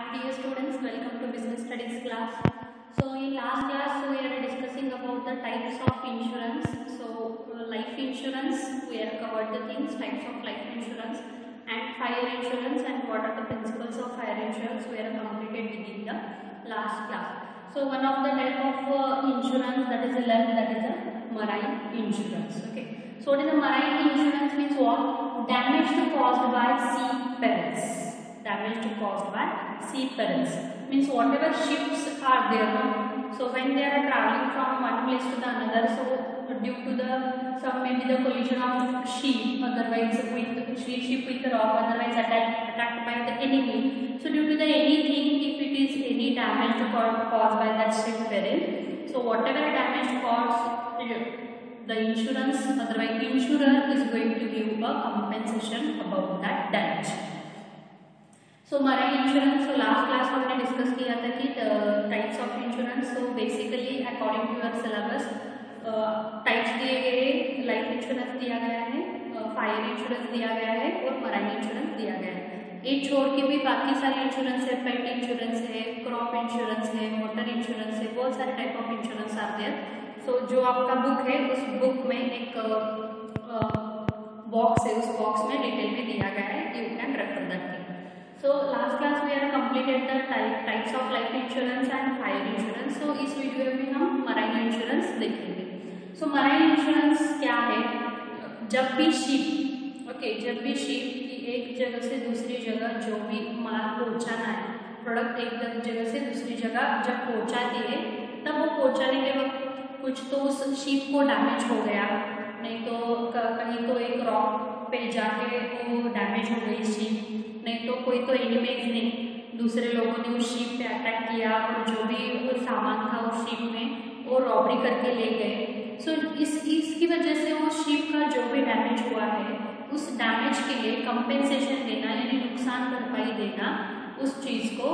Hi dear students, welcome to business studies class. So in last class we are discussing about the types of insurance. So life insurance, we have covered the things, types of life insurance and fire insurance and what are the principles of fire insurance we have completed within the last class. So one of the type of insurance that is learned, that is a marine insurance. Okay. So what is a marine insurance means what? Damage caused by sea perils. Damage caused by sea perils means whatever ships are there, so when they are traveling from one place to the another, so due to the some maybe the collision of ship, otherwise with ship with the rock, otherwise attacked by the enemy. So due to the anything, if it is any damage caused by that ship peril, so whatever damage caused, the insurance, otherwise insurer is going to give a compensation about that damage. So marine insurance, so last class हमने discuss किया था कि types of insurance. So basically according to your syllabus types दिए गए, life insurance दिया गया है, fire insurance दिया गया है और मराइन इंश्योरेंस दिया गया है. एक छोड़ के भी बाकी सारे इंश्योरेंस है, पेट इंश्योरेंस है, क्रॉप इंश्योरेंस है, मोटर इंश्योरेंस है, बहुत सारे टाइप ऑफ इंश्योरेंस आते हैं. सो जो आपका बुक है उस बुक में एक बॉक्स है, उस बॉक्स में डिटेल में दिया गया है, you can refer that thing. So last class we have completed the types of life insurance and fire insurance. So इस वीडियो में हम marine insurance देखेंगे. So marine insurance क्या है? जब भी शिप, जब भी शिप एक जगह से दूसरी जगह जो भी माल पहुंचाना है, प्रोडक्ट एक जगह से दूसरी जगह जब पहुंचाती है, तब वो पहुंचाने के वक्त कुछ तो उस शिप को डैमेज हो गया, नहीं तो कहीं तो एक रॉक पे जाके वो डैमेज हो गई शिप, नहीं तो कोई तो एनिमीज ने, दूसरे लोगों ने उस शिप पे अटैक किया और जो भी सामान था उस शिप में वो रॉबरी करके ले गए. सो इसकी वजह से वो शिप का जो भी डैमेज हुआ है, उस डैमेज के लिए कंपेंसेशन देना यानी नुकसान भरपाई देना, उस चीज़ को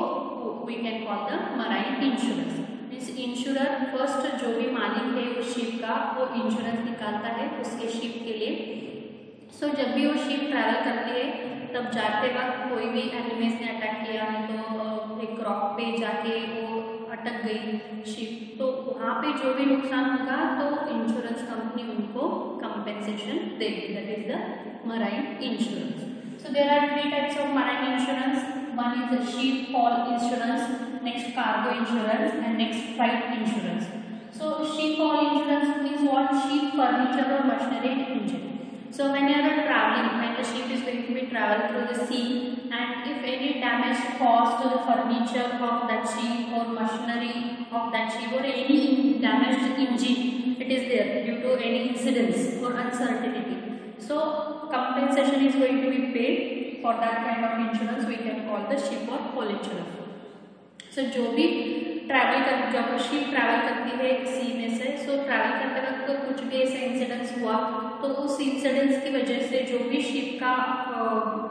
we can call the marine insurance. Means insurer first जो भी मालिक है उस शिप का, वो इंश्योरेंस निकालता है उसके शिप के लिए. सो जब भी वो शिप ट्रैवल करती है, तब जाते वक्त कोई भी एनिमीज ने अटैक किया है, तो एक रॉक पे जाके वो अटक गई शिप, तो वहाँ पे जो भी नुकसान होगा तो इंश्योरेंस कंपनी उनको कंपेंसेशन देगी. That is the marine insurance. So there are 3 types of marine insurance. One is the ship fall insurance, next cargo insurance and next flight insurance. So ship fall insurance means what? Ship, furniture और machinery and engine. So when you are traveling, when the ship is going to be travel through the sea, and if any damage caused to the furniture of that ship or machinery of that ship or any damaged engine, it is there due to any incidents or uncertainty, so compensation is going to be paid for that kind of insurance. We can call the ship or hull insurance. So जो भी जब ship travel करती है सी में से, सो travel करते वक्त कुछ भी ऐसा इंसिडेंस हुआ, तो उस इंसिडेंस की वजह से जो भी शिप का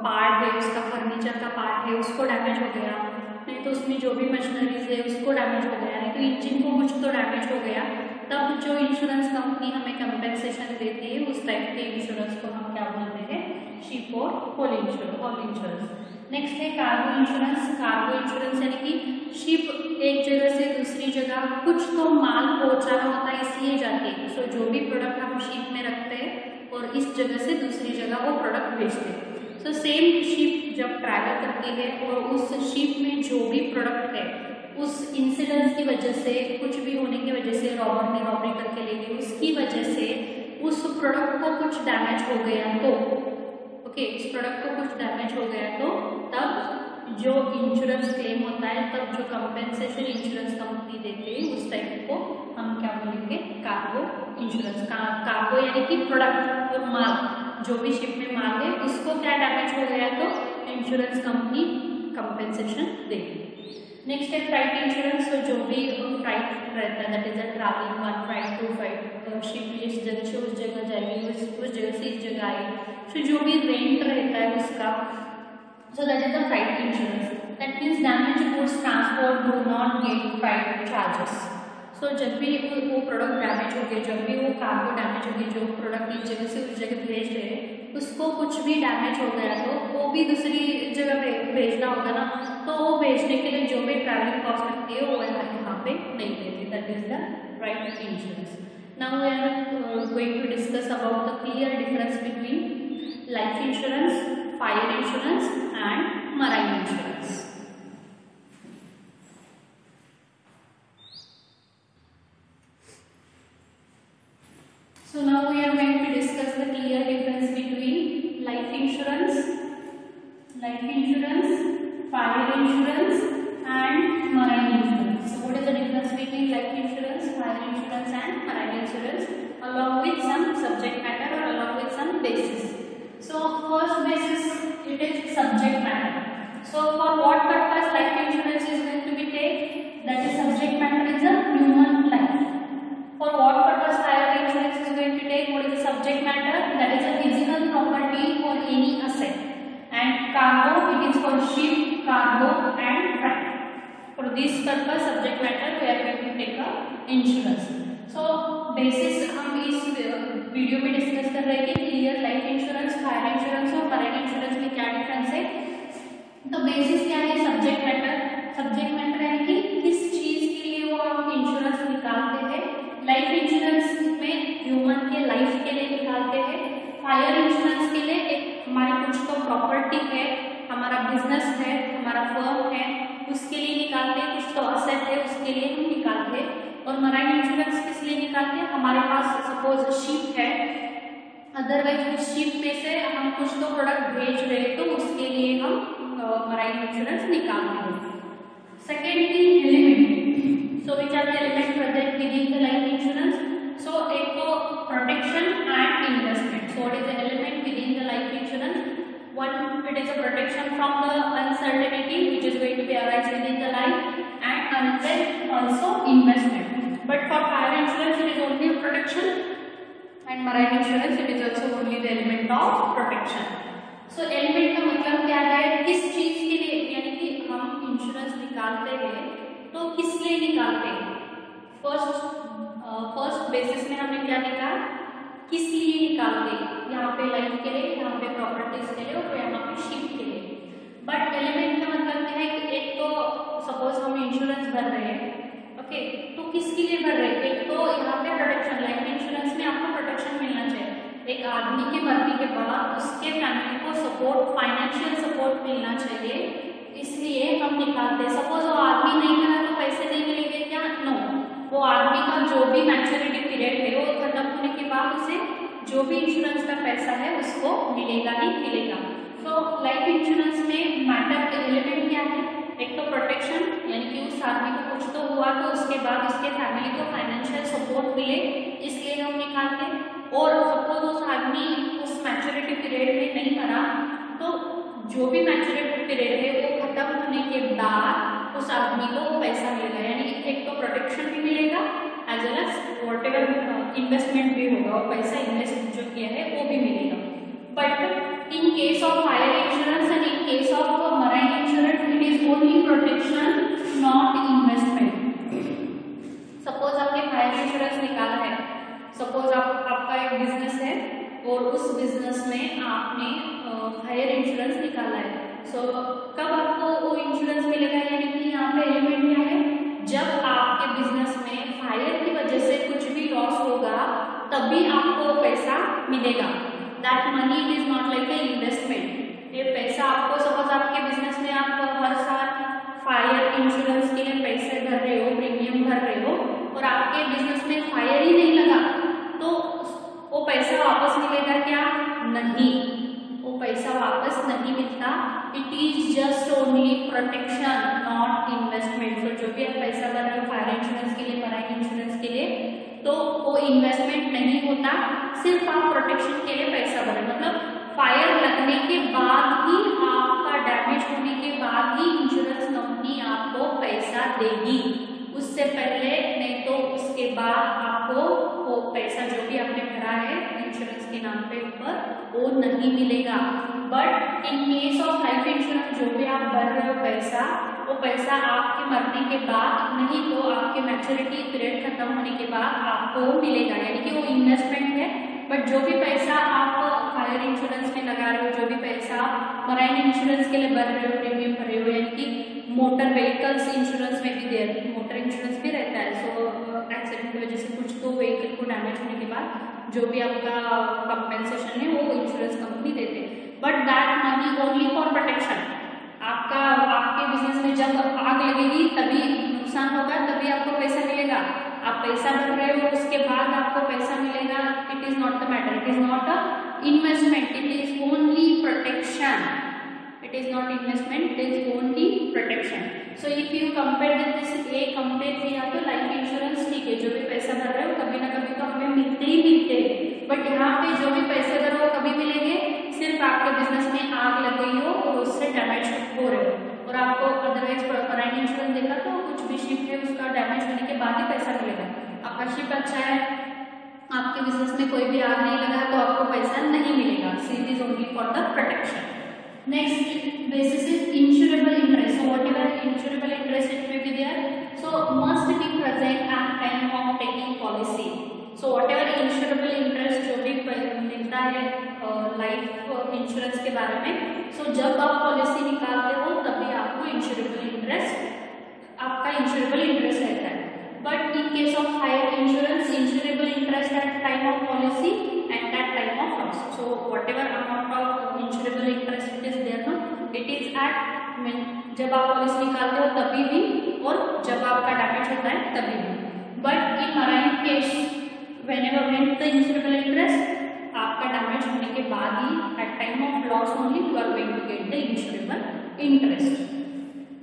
पार्ट है, उसका फर्नीचर का पार्ट है, उसको डैमेज हो गया, नहीं तो उसमें जो भी मशीनरीज है उसको डैमेज हो गया, नहीं तो इंजन को कुछ तो डैमेज हो गया, तब जो इंश्योरेंस कंपनी हमें कंपेंसेशन देती है, उस टाइप के इंश्योरेंस को हम क्या बोलते हैं? शिप और हुल इंश्योरेंस. नेक्स्ट है कार्गो इंश्योरेंस. कार्गो इंश्योरेंस यानी कि शिप एक जगह से दूसरी जगह कुछ तो माल पहुंचाना होता है, इसलिए जाती है. सो जो भी प्रोडक्ट हम शिप में रखते हैं और इस जगह से दूसरी जगह वो प्रोडक्ट भेजते हैं. सो सेम शिप जब ट्रैवल करती है और उस शिप में जो भी प्रोडक्ट है, उस इंसिडेंस की वजह से, कुछ भी होने की वजह से, रॉबर ने रॉबरी करके ले गई, उसकी वजह से उस प्रोडक्ट को कुछ डैमेज हो गया तो इस प्रोडक्ट को कुछ डैमेज हो गया तो तब जो इंश्योरेंस क्लेम होता है, तब जो कंपेंसेशन इंश्योरेंस कंपनी देते हैं, उस टाइप को हम क्या बोलेंगे? Cargo insurance. कार्गो यानी कि प्रोडक्ट और माल, जो भी शिप में माल है उसको क्या डैमेज हो गया तो इंश्योरेंस कंपनी कंपेंसेशन देगी. नेक्स्ट है फ्लाइट इंश्योरेंस. तो जो भी फ्लाइट रहता है, that is a travelling one flight, 2 flight, ship इस जगह से उस जगह जाएगी, उस जगह से इस जगह आएगी, तो जो भी रेंट रहता है उसका, so that is the flight insurance. That means damage goods transport do not get flight charges. So जब भी वो प्रोडक्ट डैमेज हो गए, जब भी वो कार्गो डैमेज हो गई, जो प्रोडक्ट इस जगह से उस जगह भेज रहे हैं, उसको कुछ भी डैमेज हो गया तो वो भी दूसरी जगह भेजना होगा ना, तो वो भेजने के लिए जो भी ट्रैवलिंग कॉस्ट लगती है वो यहाँ पे नहीं देती। That is the right insurance. Now we are going to discuss about the clear difference between life insurance, fire insurance and marine insurance. So now we are going to discuss the clear difference between life insurance, fire insurance and marine insurance. So what is the difference between life insurance, fire insurance and marine insurance, along with some subject matter or along with some basis. So first basis, it is subject matter. So for what purpose life insurance is going to be taken? That is subject matter is a human life. For what purpose fire insurance is going to take? What is the subject matter? That is a physical property or any asset. And cargo, it is for ship, cargo and freight. For this purpose subject matter we are going to take a insurance. So basis हम इस video में discuss कर रहे थे clear life insurance, fire insurance और marine insurance में क्या difference है। तो बेसिस क्या है? Subject matter. सब्जेक्ट मैटर यानी कि किस चीज के लिए वो आप इंश्योरेंस निकालते हैं। लाइफ इंश्योरेंस में ह्यूमन के लाइफ के लिए निकालते हैं। फायर इंश्योरेंस के लिए एक हमारी कुछ तो प्रॉपर्टी है, हमारा बिजनेस है, हमारा फर्म है, उसके लिए निकालते हैं। कुछ तो असेट है उसके लिए हम निकालते हैं। और मराइन इंश्योरेंस किस लिए निकालते हैं? हमारे पास सपोज शिप है, अदरवाइज उस शिप में से हम कुछ तो प्रोडक्ट भेज रहे हैं तो उसके लिए हम मराइन इंश्योरेंस निकालते हैं। Second thing element. So which are the element present within the life insurance? So एक तो protection and investment. So what is the element within the life insurance? One, it is a protection from the uncertainty which is going to be arise within the life, and then also investment. But for fire insurance it is only protection, and marine insurance it is also only the element of protection. So element का मतलब क्या है? किस चीज के लिए, यानी कि हम इंश्योरेंस निकालते हैं तो किस लिए निकालते हैं? फर्स्ट बेसिस में हमने क्या देखा? किस लिए निकालते हैं? यहाँ पे लाइफ के लिए, यहाँ पे प्रॉपर्टीज के लिए और यहाँ पे शिप के लिए। बट एलिमेंट का मतलब क्या है कि एक तो सपोज हम इंश्योरेंस भर रहे हैं, ओके, तो किसके लिए भर रहे हैं? एक तो यहाँ पे प्रोटेक्शन, लाइफ इंश्योरेंस में आपको प्रोटेक्शन मिलना चाहिए। एक आदमी की मरने के बाद उसके फैमिली को सपोर्ट, फाइनेंशियल सपोर्ट मिलना चाहिए, इसलिए हम निकालते हैं। सपोज वो आदमी नहीं मरा तो पैसे नहीं मिलेंगे क्या? नो, वो आदमी का जो भी मैच्योरिटी पीरियड है वो खत्म होने के बाद उसे जो भी इंश्योरेंस का पैसा है उसको मिलेगा ही मिलेगा। तो लाइफ इंश्योरेंस में मैटर के एलिमेंट क्या है? एक तो प्रोटेक्शन, यानी कि उस आदमी को कुछ तो हुआ तो उसके बाद उसके फैमिली को फाइनेंशियल सपोर्ट मिले, इसलिए हम निकालते हैं। और सपोज उस आदमी उस मैच्योरिटी पीरियड में नहीं मरा तो जो भी मैच्योरिटी पीरियड है वो खत्म होने के बाद उस आदमी को वो पैसा मिलेगा, यानी एक तो प्रोटेक्शन भी मिलेगा as well as whatever investment भी होगा, वो पैसा इन्वेस्ट जो किया है वो भी मिलेगा। But in case of fire insurance and in case of marine insurance it is only protection not investment. Suppose आपने फायर इंश्योरेंस निकाला है, सपोज आपका एक बिजनेस है और उस बिजनेस में आपने फायर इंश्योरेंस निकाला है। सो कब आपको वो इंश्योरेंस मिलेगा? यानी कि यहाँ पे एलिमेंट क्या है? जब आपके बिजनेस में फायर की वजह से कुछ भी लॉस होगा तभी आपको पैसा मिलेगा। That money it is not like a investment. ये पैसा आपको, सपोज आपके बिजनेस में आप हर साल फायर इंश्योरेंस के लिए पैसे भर रहे हो, प्रीमियम भर रहे हो, और आपके बिजनेस में फायर ही नहीं लगा तो वो पैसा वापस मिलेगा क्या? नहीं, वो पैसा वापस नहीं मिलता। It is just only protection not investment. तो जो भी आप पैसा भर रहे हो फायर इंश्योरेंस के लिए, मराइन इंश्योरेंस के लिए, तो वो इन्वेस्टमेंट नहीं होता, सिर्फ आप प्रोटेक्शन के लिए पैसा भर रहे हो। मतलब फायर लगने के बाद ही, आपका डैमेज होने के बाद ही इंश्योरेंस कंपनी आपको पैसा देगी, उससे पहले नहीं। तो उसके बाद आपको वो पैसा जो भी आपने भरा है इंश्योरेंस के नाम पे ऊपर वो नहीं मिलेगा। But in case of life insurance जो भी आप भर रहे हो पैसा, वो पैसा आपके मरने के बाद नहीं तो आपके मैच्योरिटी पीरियड खत्म होने के बाद आपको मिलेगा, यानी कि वो इन्वेस्टमेंट है। बट जो भी पैसा आप फायर इंश्योरेंस में लगा रहे हो, जो भी पैसा मराइन इंश्योरेंस के लिए भर रहे हो, प्रीमियम भर रहे हो, यानी कि मोटर व्हीकल्स इंश्योरेंस में भी देयर, मोटर इंश्योरेंस भी रहता है। सो एक्सीडेंट की वजह से कुछ तो व्हीकल को डैमेज होने के बाद जो भी आपका कंपेंसेशन है वो इंश्योरेंस कंपनी देते हैं, but that money only for protection. आपका आपके बिजनेस में जब आग लगेगी तभी नुकसान होगा, तभी आपको पैसा मिलेगा। आप पैसा भर रहे हो उसके बाद आपको पैसा मिलेगा, it is not the matter, it is not a investment, it is only protection, it is not investment, it is only protection. So if you compare with this A compare किया तो लाइफ इंश्योरेंस ठीक है, जो भी पैसा भर रहे हो कभी ना कभी तो हमें मिलते ही मिलते हैं, बट यहाँ पे जो भी पैसे भर रहे हो कभी मिलेंगे सिर्फ आपके बिजनेस में आग लग गई हो और उससे डैमेज हो रहे हो, और आपको अदरवाइज मराइन इंश्योरेंस देखा तो कुछ भी शिप है उसका डैमेज होने के बाद ही पैसा मिलेगा। आपका शिप अच्छा है, आपके बिजनेस में कोई भी आग नहीं लगा तो आपको पैसा नहीं मिलेगा। So it is only for the protection. Next basis is insurable interest. So whatever insurable interest it may be there, so must be present at time of taking policy. So whatever insurable interest जो भी मिलता है life insurance के बारे में, so जब आप policy निकालते हो तभी आपको इंश्योरेबल इंटरेस्ट आपका इंश्योरेबल इंटरेस्ट रहता है। But in case of fire insurance, insurable interest at time of policy and at time of loss. So whatever amount of insurable interest it is there no, it is at जब आप policy निकालते हो तभी भी और जब आपका damage होता है तभी भी। But in marine case whenever when the insurable interest आपका डैमेज होने के बाद ही at time of loss only you are going to get the insurable interest.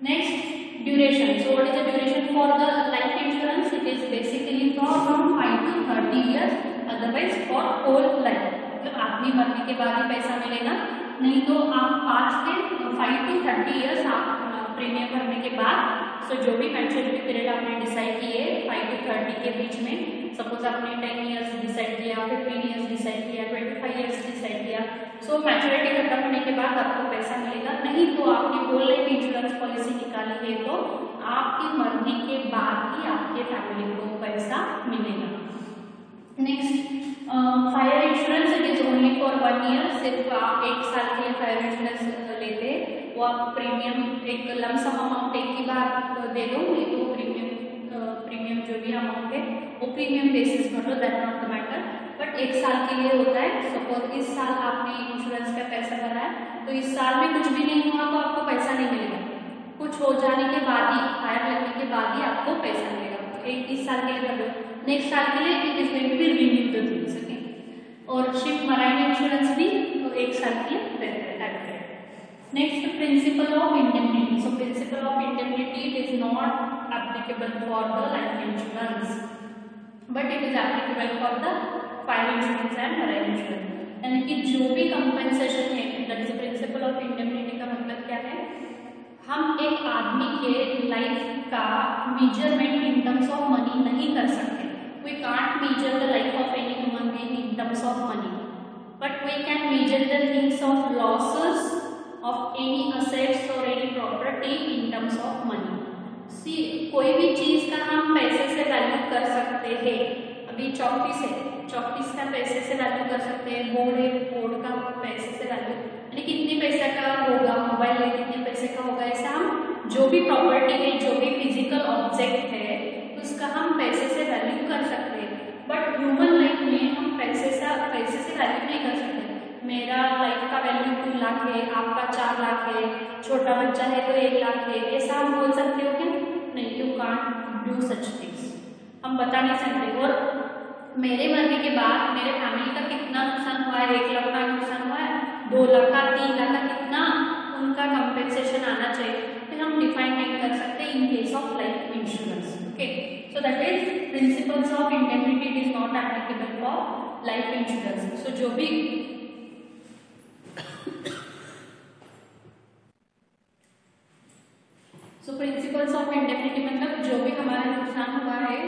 Next duration. So what is the duration for the life insurance? It is basically from 5 to 30 years, otherwise for whole life. मतलब आदमी मरने के बाद ही पैसा मिलेगा, नहीं तो आप 5 to 30 years आप प्रीमियम भरने के बाद, सो जो भी मैच्योरिटी पीरियड आपने डिसाइड किए 5 to 30 के बीच में, सपोज आपने 10 years डिसाइड किया, 15 years डिसाइड किया, 25 years डिसाइड किया, सो मैच्योरिटी खत्म होने के बाद आपको पैसा मिलेगा। नहीं तो आपने होल लाइफ इंश्योरेंस पॉलिसी निकाली है तो आपके मरने के बाद ही आपके फैमिली को पैसा मिलेगा। Next fire insurance, it is only for 1 year। सिर्फ आप 1 साल के लिए फायर इंश्योरेंस लेते हैं, वो आप प्रीमियम एक लमसम अमाउंट एक ही बार दे दो, नहीं तो प्रीमियम जो भी अमाउंट है वो प्रीमियम बेसिस पर लो, that not the matter, but 1 साल के लिए होता है। सपोज इस साल आपने इंश्योरेंस का पैसा भरा है तो इस साल में कुछ भी नहीं हुआ तो आपको पैसा नहीं मिलेगा, कुछ हो जाने के बाद ही, फायर लगने के बाद ही आपको पैसा मिलेगा। इस साल के लिए कर दो, नेक्स्ट साल के लिए it is going to be renewed the things, okay. और शिप मराइन इंश्योरेंस भी तो 1 साल के लिए रहता है। Next principle of indemnity. So principle of indemnity it is not applicable for the life insurance but it is applicable for the fire insurance and marine insurance. यानी कि जो भी कंपेंसेशन है, that is principle of indemnity का मतलब क्या है, हम एक आदमी के लाइफ का measurement in terms of money नहीं कर सकते। We can't measure the life of any human being in terms of money, but we can measure the things of losses of any assets और any property in terms of money. See कोई भी चीज का हम पैसे से value कर सकते हैं। अभी चौकीस है, चौकीस का पैसे से वैल्यू कर सकते हैं, बोर्ड है, बोर्ड का पैसे से वैल्यू, यानी कितने पैसे का होगा, मोबाइल है कितने पैसे का होगा, ऐसा हम जो भी प्रॉपर्टी है, जो भी फिजिकल ऑब्जेक्ट है उसका हम पैसे से वैल्यू कर सकते हैं। बट ह्यूमन लाइफ में हम पैसे से वैल्यू नहीं कर सकते। मेरा लाइफ का वैल्यू 2 लाख है, आपका 4 लाख है, छोटा बच्चा है तो 1 लाख है, ऐसा हम बोल सकते हो क्या? नहीं, you can't do such things, हम बता नहीं सकते। और मेरे मरने के बाद मेरे फैमिली का कितना नुकसान हुआ है, 1 लाख का नुकसान हुआ है, 2 लाख का, 3 लाख का, कितना उनका कंपेंसेशन आना चाहिए, फिर हम डिफाइन नहीं कर सकते in case of life insurance, okay. So that is principles of indemnity, it is not applicable for life insurance. So जो भी प्रिंसिपल्स ऑफ इंडेमनिटी मतलब जो भी हमारा नुकसान हुआ है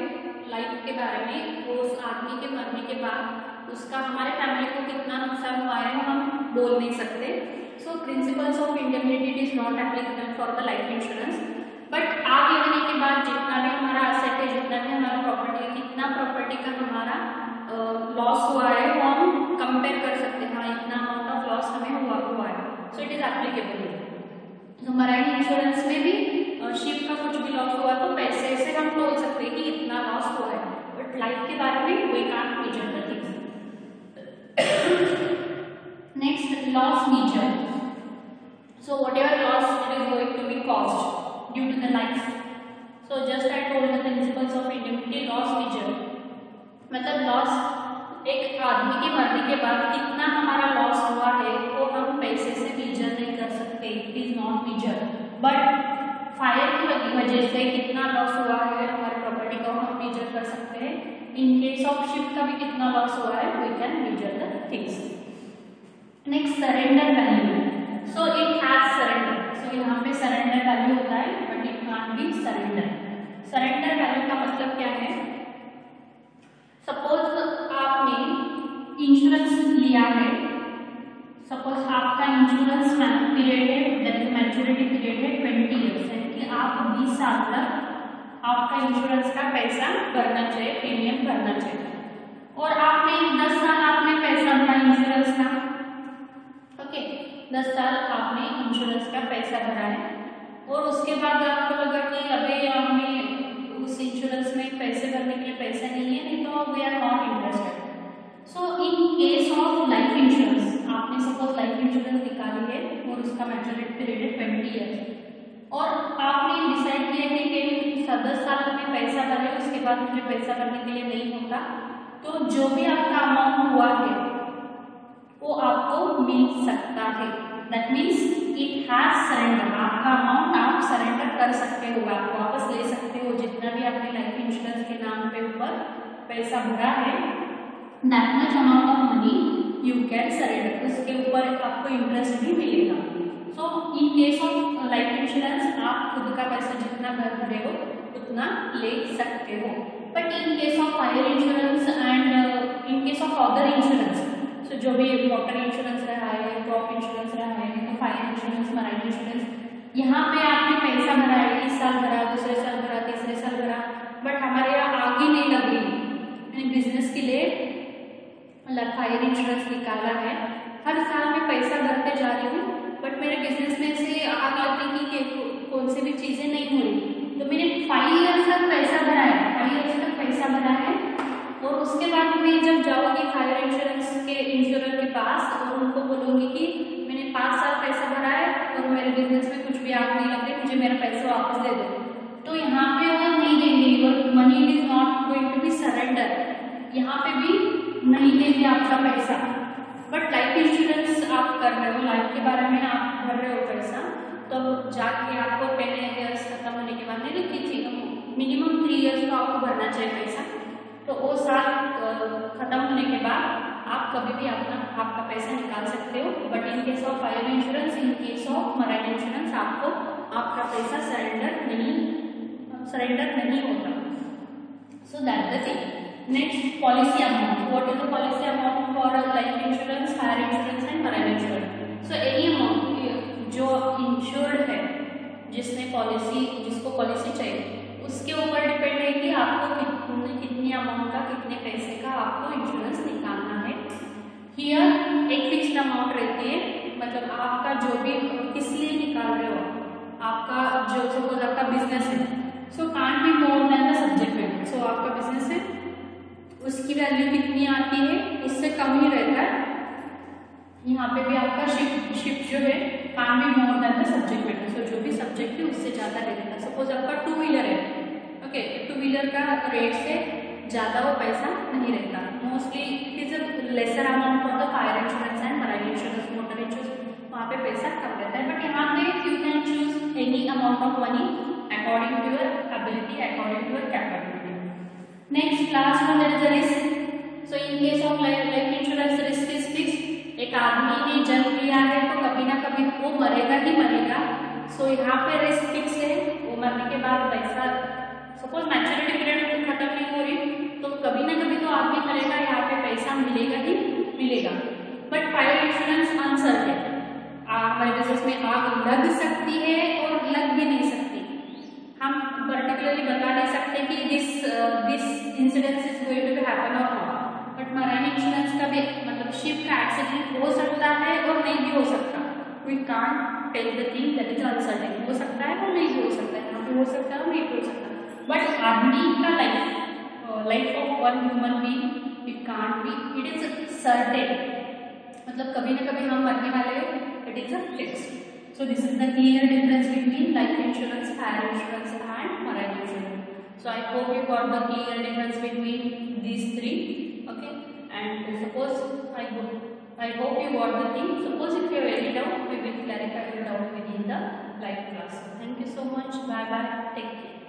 लाइफ के बारे में, वो उस आदमी के मरने के बाद उसका हमारे फैमिली को कितना नुकसान हुआ है हम बोल नहीं सकते। So principles of indemnity it is not applicable for the life insurance. But आग लगने के बाद जितना भी हमारा असेट है, जितना भी हमारा प्रॉपर्टी है, कितना प्रॉपर्टी का हमारा लॉस हुआ है वो हम कंपेयर कर सकते हैं, हाँ इतना अमाउंट ऑफ लॉस हमें हुआ है, सो इट इज एप्लीकेबल। तो मराइन इंश्योरेंस में भी शिप का कुछ भी लॉस हुआ तो पैसे से हम बोल सकते हैं कि इतना लॉस हुआ है, बट लाइफ के बारे में we can't measure the things. Next, loss measure. So whatever loss it is going to be caused due to the life. So just I told the principles of indemnity, loss measure मतलब loss एक आदमी के मरने के बाद कितना हमारा loss हुआ है वो हम पैसे से मेजर नहीं कर सकते, it is not measure. But fire की वजह से कितना लॉस हुआ है हमारे प्रॉपर्टी का हम मेजर कर सकते हैं। इन केस ऑफ शिप का भी कितना लॉस हुआ है we can measure the things. Next, surrender value. So it has surrender. सो यहाँ पे सरेंडर वैल्यू होता है but it can't be surrender. Surrender value का मतलब क्या है? सपोज आपने इंश्योरेंस लिया है, सपोज आपका इंश्योरेंस पीरियड है, दैट मैच्योरिटी पीरियड है 20 ईयर्स, यानी कि आप 20 साल तक आपका इंश्योरेंस का पैसा भरना चाहिए, प्रीमियम भरना चाहिए। और आपने 10 साल आपने पैसा भरा इंश्योरेंस का, ओके 10 साल आपने इंश्योरेंस का पैसा भरा है और उसके बाद आपको लगा कि अभी हमें उस इंश्योरेंस में पैसे भरने के लिए पैसा नहीं है, नहीं तो we are not interested. So in case of life insurance, आपने सपोज लाइफ इंश्योरेंस निकाली है और उसका मैच्योरिटी पीरियड है 20 ईयर्स और आपने डिसाइड किया कि 10 साल में पैसा भरे उसके बाद मुझे पैसा भरने के लिए नहीं होता, तो जो भी आपका अमाउंट हुआ है वो आपको मिल सकता है। That means it has surrender. आपका अमाउंट आप सरेंडर कर सकते हो, आप वापस ले सकते हो जितना भी आपने लाइफ इंश्योरेंस के नाम पे ऊपर पैसा भरा है, that much amount of money you can surrender. उसके ऊपर आपको इंटरेस्ट भी मिलेगा। So in case of life insurance आप खुद का पैसा जितना भर रहे हो उतना ले सकते हो। But in case of fire insurance and in case of other insurance, so जो भी वाटर इंश्योरेंस रहा है, क्रॉप इंश्योरेंस रहा है, तो फायर इंश्योरेंस, मराइन इंश्योरेंस, यहाँ पे आपने पैसा भरा है, इस साल भरा, दूसरे साल भरा, तीसरे साल भरा, बट हमारे यहाँ आगे नहीं लग रही। मैंने बिजनेस के लिए मतलब फायर इंश्योरेंस निकाला है, हर साल मैं पैसा भरते जा रही हूँ, बट मेरे बिजनेस में से आग लगने की कौन सी भी चीज़ें नहीं हो रही, तो मैंने 5 ईयर्स तक पैसा भरा है, 5 ईयर्स तक पैसा भरा है और उसके बाद मैं जब जाऊँगी फायर इंश्योरेंस के इंश्योरेंस के पास और उनको बोलूँगी कि मैंने 5 साल पैसा भरा है और मेरे बिजनेस में कुछ भी आग नहीं लग रही, मुझे मेरा पैसा वापस दे दो, तो यहाँ पे वो नहीं देंगे। और money is not going to be surrender, यहाँ पे भी नहीं देंगे आपका पैसा। बट लाइफ इंश्योरेंस आप कर रहे हो, लाइफ के बारे में आप भर रहे हो पैसा, तो जाके आपको 10 ईयर्स खत्म होने के बाद नहीं लिखी थी मिनिमम 3 ईयर्स तो आपको भरना चाहिए पैसा, तो वो साल खत्म होने के बाद आप कभी भी आपका पैसा निकाल सकते हो। But in case of fire insurance, in case of marine insurance आपको आपका पैसा सरेंडर नहीं होता। So that the thing. Next, policy amount. What is the policy amount for life insurance, fire insurance and marine insurance? So any amount जो insured है, जिसको policy चाहिए, उसके ऊपर डिपेंड है कि आपको कितनी अमाउंट का, कितने पैसे का आपको इंश्योरेंस निकालना है। हियर एक फिक्स्ड अमाउंट रहती है, मतलब आपका जो भी किस लिए निकाल रहे हो, आपका जो सपोज आपका बिजनेस है, so can't be more than the subject value. So आपका बिजनेस है, उसकी वैल्यू कितनी आती है, उससे कम ही रहता है। यहाँ पे भी आपका शिप जो है can't be more than the subject value. So जो भी सब्जेक्ट है उससे ज़्यादा रहता है। सपोज आपका 2 व्हीलर है, ओके, 2 व्हीलर का रेट से ज़्यादा वो पैसा नहीं रहता। Mostly it is a lesser amount for the fire insurance and marine insurance, motor insurance, वहाँ पे पैसा कम रहता है। बट यहाँ पे you can choose any amount of money according to your ability, according to your capability. Next, last one, there is a risk. So in case of life insurance risk is fixed. एक आदमी ने जन्म लिया है तो कभी ना कभी वो मरेगा ही मरेगा। सो यहाँ पे रिस्क फिक्स है, वो मरने के बाद पैसा, सपोज मैच्योरिटी पीरियड खत्म नहीं हो रही तो कभी ना कभी तो आदमी मरेगा, यहाँ पे पैसा मिलेगा ही मिलेगा। बट फायर इंश्योरेंस अनसर्टेन, हमारे बिजनेस में आग लग सकती है और लग भी नहीं सकती। हम पर्टिकुलरली बता नहीं सकते कि this incidence is going to happen और नॉट। बट मराइन इंश्योरेंस का भी मतलब शिप का एक्सीडेंट हो सकता है और नहीं भी हो सकता। We can't tell the thing that is uncertain, हो सकता है और नहीं भी हो सकता है। But army का life of one human being, it can't be, it is certain. मतलब कभी ना कभी हम मरने वाले हैं, it is a fixed. So this is the clear difference between life insurance, fire insurance and marine insurance. So I hope you got the clear difference between these three. Okay, and suppose I hope you got the thing. Suppose if you have any doubt, we will clarify your doubt within the live class. Thank you so much. Bye bye. Take care.